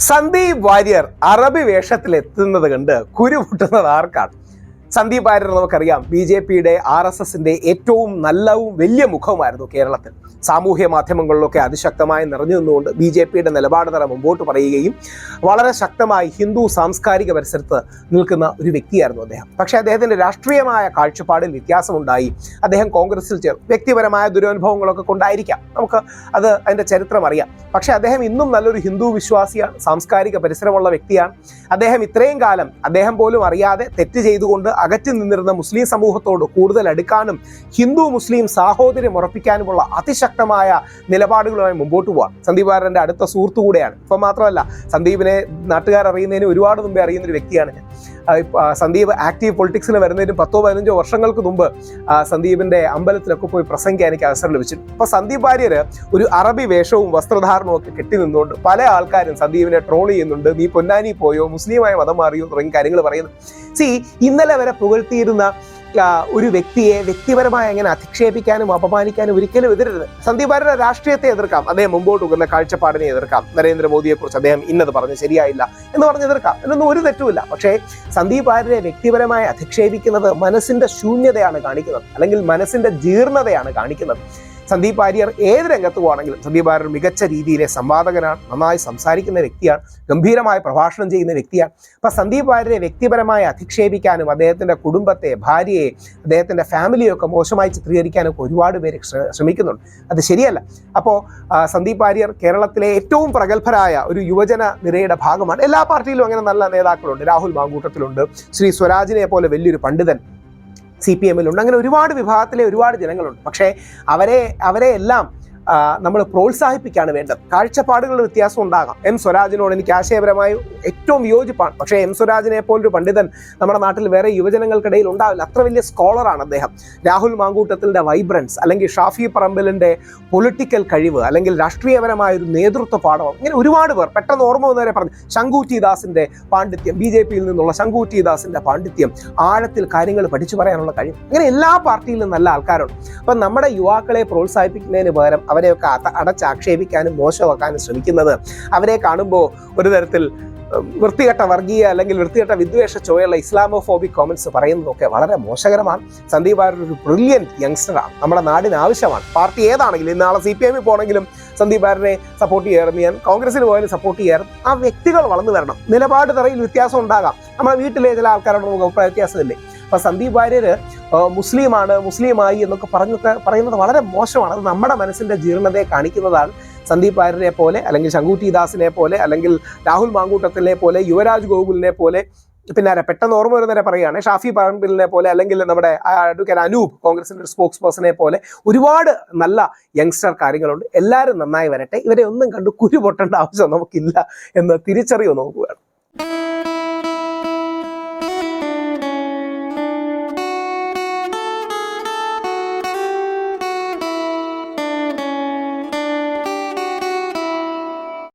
സന്ദീപ് വാര്യർ അറബി വേഷത്തിലെത്തുന്നത് കണ്ട് കുരുപൊട്ടുന്നത് ആർക്കാണ്? സന്ദീപ് വാര്യർ നമുക്കറിയാം, BJPയുടെ RSSന്റെ ഏറ്റവും നല്ലവും വലിയ മുഖവുമായിരുന്നു കേരളത്തിൽ. സാമൂഹ്യ മാധ്യമങ്ങളിലൊക്കെ അതിശക്തമായി നിറഞ്ഞു നിന്നുകൊണ്ട് BJPയുടെ നിലപാട് തറ മുമ്പോട്ട് പറയുകയും വളരെ ശക്തമായി ഹിന്ദു സാംസ്കാരിക പരിസരത്ത് നിൽക്കുന്ന ഒരു വ്യക്തിയായിരുന്നു അദ്ദേഹം. പക്ഷേ അദ്ദേഹത്തിൻ്റെ രാഷ്ട്രീയമായ കാഴ്ചപ്പാടിൽ വ്യത്യാസമുണ്ടായി. അദ്ദേഹം കോൺഗ്രസിൽ ചേർന്നു. വ്യക്തിപരമായ ദുരനുഭവങ്ങളൊക്കെ കൊണ്ടായിരിക്കാം, നമുക്ക് അതിൻ്റെ ചരിത്രം അറിയാം. പക്ഷേ അദ്ദേഹം ഇന്നും നല്ലൊരു ഹിന്ദു വിശ്വാസിയാണ്, സാംസ്കാരിക പരിസരമുള്ള വ്യക്തിയാണ്. അദ്ദേഹം ഇത്രയും കാലം അദ്ദേഹം പോലും അറിയാതെ തെറ്റ് ചെയ്തുകൊണ്ട് അകറ്റി നിന്നിരുന്ന മുസ്ലിം സമൂഹത്തോട് കൂടുതൽ അടുക്കാനും ഹിന്ദു മുസ്ലിം സാഹോദര്യം ഉറപ്പിക്കാനുമുള്ള അതിശക്തമായ നിലപാടുകളുമായി മുമ്പോട്ട് പോവാം. സന്ദീപ് വാര്യരുടെ അടുത്ത സുഹൃത്തു കൂടെയാണ്. ഇപ്പം മാത്രമല്ല, സന്ദീപിനെ നാട്ടുകാർ അറിയുന്നതിന് ഒരുപാട് മുമ്പേ അറിയുന്നൊരു വ്യക്തിയാണ് ഞാൻ. സന്ദീപ് ആക്റ്റീവ് പൊളിറ്റിക്സിൽ വരുന്നതിന് 10-15 വർഷങ്ങൾക്ക് മുമ്പ് സന്ദീപിൻ്റെ അമ്പലത്തിലൊക്കെ പോയി പ്രസംഗിക്കാൻ എനിക്ക് അവസരം ലഭിച്ചു. അപ്പോൾ സന്ദീപ് വാര്യർ ഒരു അറബി വേഷവും വസ്ത്രധാരണവും ഒക്കെ കെട്ടി നിന്നുകൊണ്ട് പല ആൾക്കാരും സന്ദീപിനെ ട്രോൾ ചെയ്യുന്നുണ്ട്. നീ പൊന്നാനി പോയോ, മുസ്ലിമായ മതം മാറിയോ തുടങ്ങിയ കാര്യങ്ങൾ പറയുന്നു. ഇന്നലെ വരെ പുകഴ്ത്തിയിരുന്ന ഒരു വ്യക്തിയെ വ്യക്തിപരമായി അങ്ങനെ അധിക്ഷേപിക്കാനും അപമാനിക്കാനും ഒരിക്കലും എതിരരുത്. സന്ദീപ് വാര്യരുടെ രാഷ്ട്രീയത്തെ എതിർക്കാം, അദ്ദേഹം മുമ്പോട്ട് പോകുന്ന കാഴ്ചപ്പാടിനെ എതിർക്കാം. നരേന്ദ്രമോദിയെക്കുറിച്ച് അദ്ദേഹം ഇന്നത് പറഞ്ഞ് ശരിയായില്ല എന്ന് പറഞ്ഞ് എതിർക്കാം, എന്നൊന്നും ഒരു തെറ്റുമില്ല. പക്ഷേ സന്ദീപ് വാര്യരെ വ്യക്തിപരമായി അധിക്ഷേപിക്കുന്നത് മനസ്സിന്റെ ശൂന്യതയാണ് കാണിക്കുന്നത്, അല്ലെങ്കിൽ മനസ്സിന്റെ ജീർണതയാണ് കാണിക്കുന്നത്. സന്ദീപ് വാര്യർ ഏത് രംഗത്ത് പോവാണെങ്കിലും സന്ദീപ് വാര്യർ മികച്ച രീതിയിലെ സംവാദകനാണ്, നന്നായി സംസാരിക്കുന്ന വ്യക്തിയാണ്, ഗംഭീരമായ പ്രഭാഷണം ചെയ്യുന്ന വ്യക്തിയാണ്. അപ്പം സന്ദീപ് വാര്യരെ വ്യക്തിപരമായി അധിക്ഷേപിക്കാനും അദ്ദേഹത്തിൻ്റെ കുടുംബത്തെ, ഭാര്യയെ, അദ്ദേഹത്തിൻ്റെ ഫാമിലിയൊക്കെ മോശമായി ചിത്രീകരിക്കാനൊക്കെ ഒരുപാട് പേര് ശ്രമിക്കുന്നുണ്ട്. അത് ശരിയല്ല. അപ്പോൾ സന്ദീപ് വാര്യർ കേരളത്തിലെ ഏറ്റവും പ്രഗത്ഭരായ ഒരു യുവജന നിരയുടെ ഭാഗമാണ്. എല്ലാ പാർട്ടിയിലും അങ്ങനെ നല്ല നേതാക്കളുണ്ട്. രാഹുൽ മാങ്കൂട്ടത്തിലുണ്ട്, ശ്രീ സ്വരാജിനെ പോലെ വലിയൊരു പണ്ഡിതൻ CPM-ലുണ്ട്. അങ്ങനെ ഒരുപാട് വിഭാഗത്തിലെ ഒരുപാട് ജനങ്ങളുണ്ട്. പക്ഷേ അവരെ എല്ലാം നമ്മൾ പ്രോത്സാഹിപ്പിക്കുകയാണ് വേണ്ടത്. കാഴ്ചപ്പാടുകളുടെ വ്യത്യാസം ഉണ്ടാകാം. സ്വരാജിനോട് എനിക്ക് ആശയപരമായി ഏറ്റവും വിയോജിപ്പാണ്. പക്ഷേ സ്വരാജിനെ പോലൊരു പണ്ഡിതൻ നമ്മുടെ നാട്ടിൽ വേറെ യുവജനങ്ങൾക്കിടയിൽ ഉണ്ടാവില്ല. അത്ര വലിയ സ്കോളറാണ് അദ്ദേഹം. രാഹുൽ മാങ്കൂട്ടത്തിൻ്റെ വൈബ്രൻസ്, അല്ലെങ്കിൽ ഷാഫി പറമ്പിലിൻ്റെ പൊളിറ്റിക്കൽ കഴിവ്, അല്ലെങ്കിൽ രാഷ്ട്രീയപരമായ ഒരു നേതൃത്വ പാഠവും, ഇങ്ങനെ ഒരുപാട് പേർ പെട്ടെന്ന് ഓർമ്മ വന്നവരെ പറഞ്ഞു. ശങ്കൂറ്റി ദാസിൻ്റെ പാണ്ഡിത്യം, BJPയിൽ നിന്നുള്ള ശങ്കൂറ്റി ദാസിൻ്റെ പാണ്ഡിത്യം, ആഴത്തിൽ കാര്യങ്ങൾ പഠിച്ചു പറയാനുള്ള കഴിവ്, ഇങ്ങനെ എല്ലാ പാർട്ടിയിലും നല്ല ആൾക്കാരുണ്ട്. അപ്പം നമ്മുടെ യുവാക്കളെ പ്രോത്സാഹിപ്പിക്കുന്നതിന് പകരം അവരെയൊക്കെ അടച്ചാക്ഷേപിക്കാനും മോശമാക്കാനും ശ്രമിക്കുന്നത്, അവരെ കാണുമ്പോൾ ഒരു തരത്തിൽ വൃത്തികെട്ട വർഗീയ അല്ലെങ്കിൽ വൃത്തികെട്ട വിദ്വേഷ ചോയുള്ള ഇസ്ലാമോഫോബിക് കോമൻസ് പറയുന്നതൊക്കെ വളരെ മോശകരമാണ്. സന്ദീപ് വാര്യർ ഒരു ബ്രില്യൻറ്റ് യങ്സ്റ്ററാണ്, നമ്മുടെ നാടിന് ആവശ്യമാണ്. പാർട്ടി ഏതാണെങ്കിലും, ഇന്നാളെ CPM-ൽ പോകണമെങ്കിലും സന്ദീപ് വാര്യരെ സപ്പോർട്ട് ചെയ്യാറുണ്ട്, ഞാൻ കോൺഗ്രസിൽ പോയാലും സപ്പോർട്ട് ചെയ്യാറുണ്ട്. ആ വ്യക്തികൾ വളർന്നു വരണം. നിലപാട് തറയിൽ വ്യത്യാസം ഉണ്ടാകാം. നമ്മുടെ വീട്ടിലെ ചില ആൾക്കാരോട് നമുക്ക് അഭിപ്രായ വ്യത്യാസമില്ലേ? അപ്പോൾ സന്ദീപ് വാര്യർ മുസ്ലിമാണ്, മുസ്ലിമായി എന്നൊക്കെ പറയുന്നത് വളരെ മോശമാണ്. അത് നമ്മുടെ മനസ്സിൻ്റെ ജീർണതയെ കാണിക്കുന്നതാണ്. സന്ദീപ് വാര്യരെ പോലെ, അല്ലെങ്കിൽ ശങ്കൂറ്റി ദാസിനെ പോലെ, അല്ലെങ്കിൽ രാഹുൽ മാങ്കൂട്ടത്തിനെ പോലെ, യുവരാജ് ഗോകുലിനെ പോലെ, പിന്നെ പെട്ടെന്ന് ഓർമ്മ വരുന്നവരെ പറയുകയാണ് ഷാഫി പറമ്പിലിനെ പോലെ, അല്ലെങ്കിൽ നമ്മുടെ അഡ്വക്കേറ്റ് അനൂപ് കോൺഗ്രസിൻ്റെ ഒരു സ്പോക്സ് പേഴ്സണെ പോലെ ഒരുപാട് നല്ല യങ്സ്റ്റർ കാര്യങ്ങളുണ്ട്. എല്ലാവരും നന്നായി വരട്ടെ. ഇവരെ ഒന്നും കണ്ട് കുരു പൊട്ടേണ്ട ആവശ്യം നമുക്കില്ല എന്ന് തിരിച്ചറിവ് നമുക്ക് വേണം.